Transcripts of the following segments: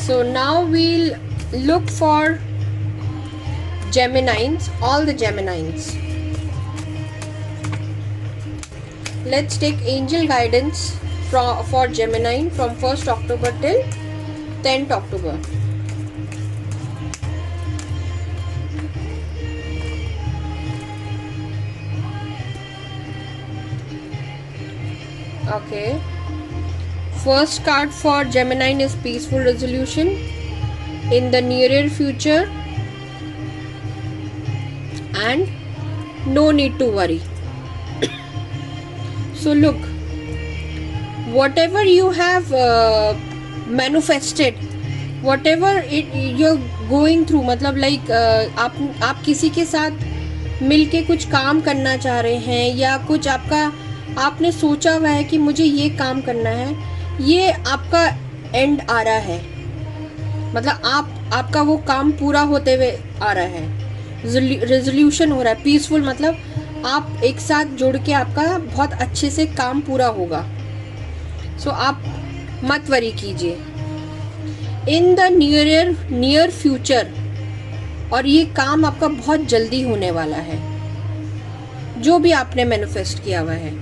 So now we'll look for Geminines, all the Geminines. Let's take angel guidance for Gemini from 1st October till 10th October. Okay. First card for Gemini is peaceful resolution in the nearer future and no need to worry. So look, whatever you have manifested, whatever you're going through, मतलब like आप किसी के साथ मिलके कुछ काम करना चाह रहे हैं या कुछ आपने सोचा हुआ है कि मुझे ये काम करना है, ये आपका एंड आ रहा है, मतलब आपका वो काम पूरा होते हुए आ रहा है, रेजोल्यूशन हो रहा है, पीसफुल, मतलब आप एक साथ जुड़ के आपका बहुत अच्छे से काम पूरा होगा. सो आप मत वरी कीजिए. इन द नियर फ्यूचर, और ये काम आपका बहुत जल्दी होने वाला है जो भी आपने मैनिफेस्ट किया हुआ है.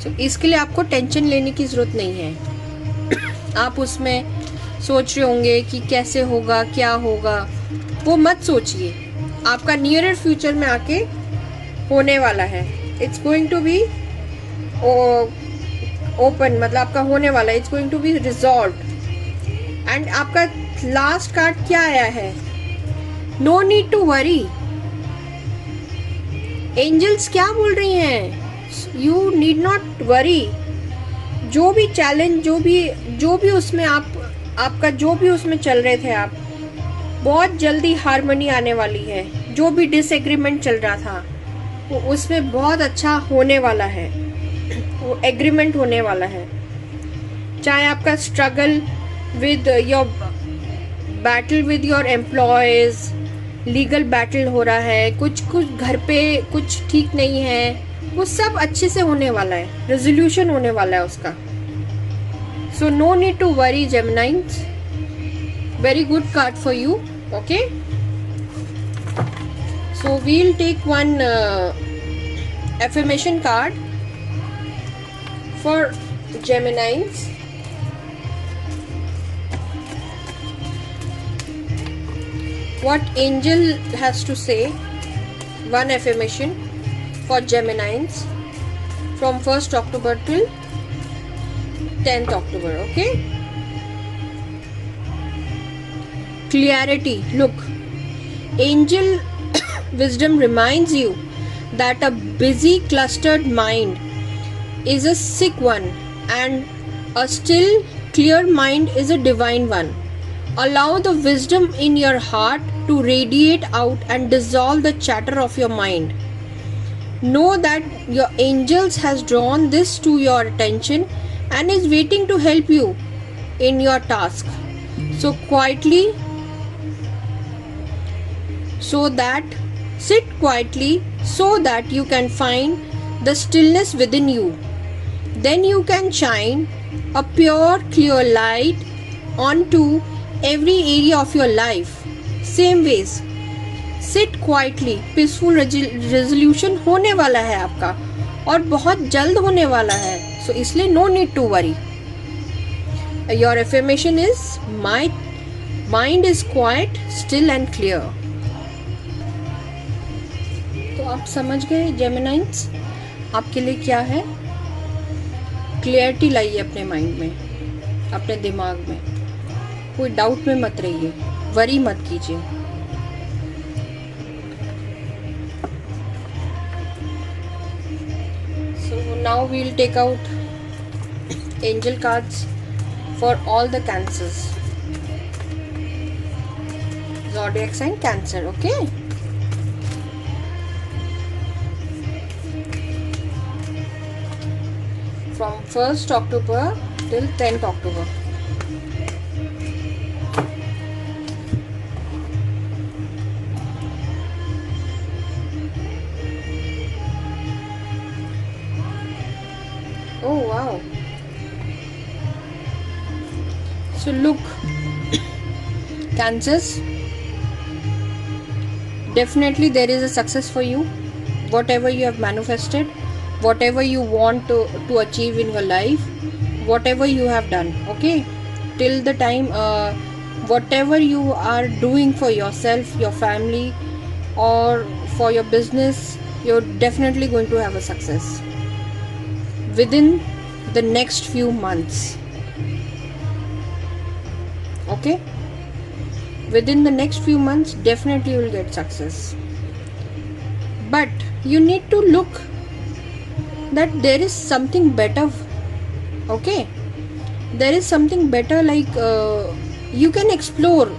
सो इसके लिए आपको टेंशन लेने की ज़रूरत नहीं है. आप उसमें सोच रहे होंगे कि कैसे होगा, क्या होगा, वो मत सोचिए. आपका नियरर फ्यूचर में आके होने वाला है. It's going to be open, मतलब आपका होने वाला है. It's going to be resolve. And आपका लास्ट कार्ड क्या आया है? No need to worry. Angels क्या बोल रही हैं? You need not worry. जो भी चैलेंज, जो भी उसमें आपका जो भी उसमें चल रहे थे, आप बहुत जल्दी हारमोनी आने वाली है. जो भी डिसएग्रीमेंट चल रहा था वो उसमें बहुत अच्छा होने वाला है, वो एग्रीमेंट होने वाला है. चाहे आपका struggle with your battle with your employees, legal battle हो रहा है, कुछ घर पे कुछ ठीक नहीं है, वो सब अच्छे से होने वाला है, रेजोल्यूशन होने वाला है उसका. So no need to worry Geminis. Very good card for you. Okay, so we'll take one affirmation card for Geminis. What angel has to say? One affirmation for Geminis from 1st October till 10th October. Okay, clarity. Look, angel wisdom reminds you that a busy, clustered mind is a sick one, and a still, clear mind is a divine one. Allow the wisdom in your heart to radiate out and dissolve the chatter of your mind. Know that your angels has drawn this to your attention and is waiting to help you in your task. So quietly, sit quietly so that you can find the stillness within you. Then you can shine a pure, clear light onto every area of your life. Same ways, sit quietly. Peaceful resolution होने वाला है आपका, और बहुत जल्द होने वाला है. So इसलिए no need to worry. Your affirmation is, my mind is quiet, still and clear. तो आप समझ गए जेमिनाइज आपके लिए क्या है. क्लियरिटी लाइए अपने माइंड में, अपने दिमाग में. कोई डाउट में मत रहिए, वरी मत कीजिए. So now we will take out angel cards for all the Cancers, zodiac sign Cancer. Okay, from 1st October till 10th October. Oh wow. So look, Cancers, definitely there is a success for you. Whatever you have manifested, whatever you want to achieve in your life, whatever you have done, okay, till the time whatever you are doing for yourself, your family, or for your business, you're definitely going to have a success within the next few months. Okay, within the next few months definitely you will get success, but you need to look that there is something better. Okay, there is something better, like you can explore.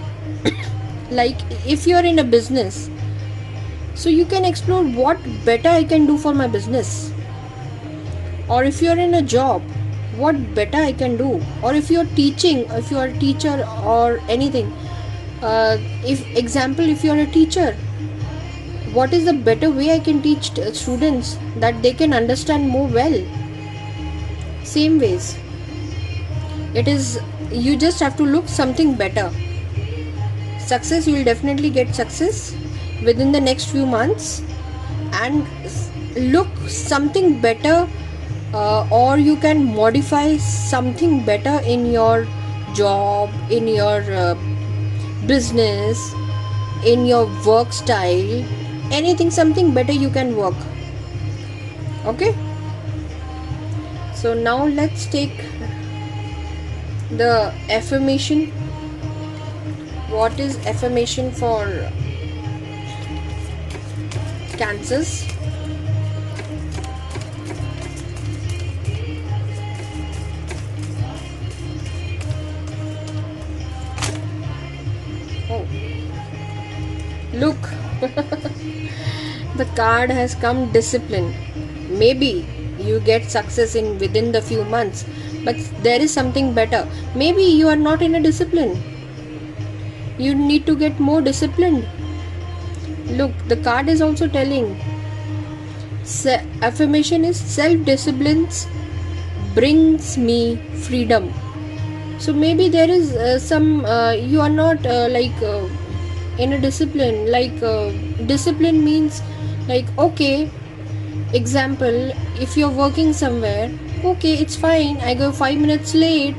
Like if you are in a business, so you can explore what better I can do for my business. Or if you are in a job, what better I can do. Or if you are teaching, if you are a teacher or anything, if example, if you are a teacher, what is the better way I can teach students that they can understand more well. Same ways it is, you just have to look something better. Success, you will definitely get success within the next few months, and look something better, or you can modify something better in your job, in your business, in your work style, anything, something better you can work. Okay, so now let's take the affirmation. What is affirmation for Cancers? Oh, look. The card has come, discipline. Maybe you get success in within the few months, but there is something better. Maybe you are not in a discipline, you need to get more disciplined. Look, the card is also telling affirmation is self-discipline brings me freedom. So maybe there is some you are not in a discipline. Like discipline means, like, okay, example, if you're working somewhere, okay, it's fine, I go 5 minutes late,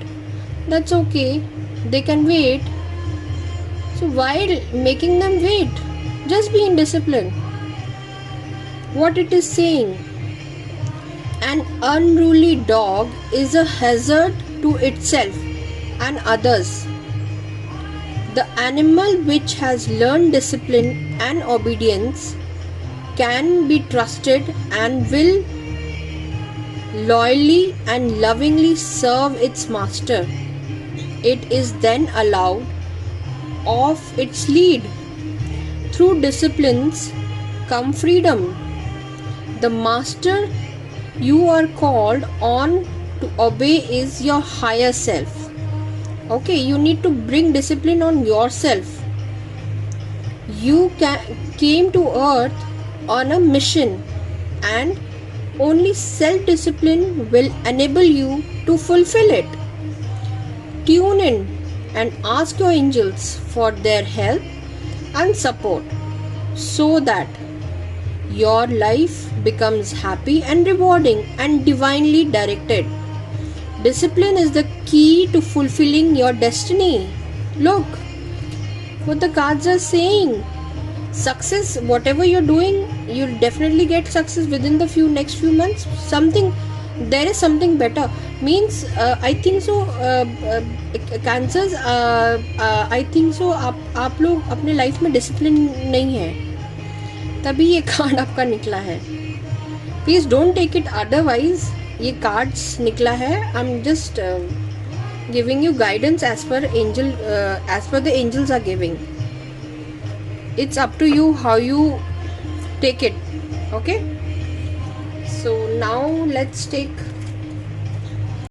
that's okay, they can wait. So while making them wait, just be in discipline. What it is saying, an unruly dog is a hazard to itself and others. The animal which has learned discipline and obedience can be trusted and will loyally and lovingly serve its master. It is then allowed off its lead. Through disciplines come freedom. The master you are called on to obey is your higher self. Okay, you need to bring discipline on yourself. You came to earth on a mission, and only self-discipline will enable you to fulfill it. Tune in and ask your angels for their help and support so that your life becomes happy and rewarding and divinely directed. Discipline is the key to fulfilling your destiny. Look what the cards are saying. Success, whatever you're doing, you'll definitely get success within the next few months. Something, there is something better. Means I think so, Cancers, I think so, आप लोग अपने life में discipline नहीं है, तभी ये card आपका निकला है. Please don't take it otherwise. ये कार्ड्स निकला है, I am just giving you guidance as per angel, as per the angels are giving. It's up to you how you take it. Okay, so now let's take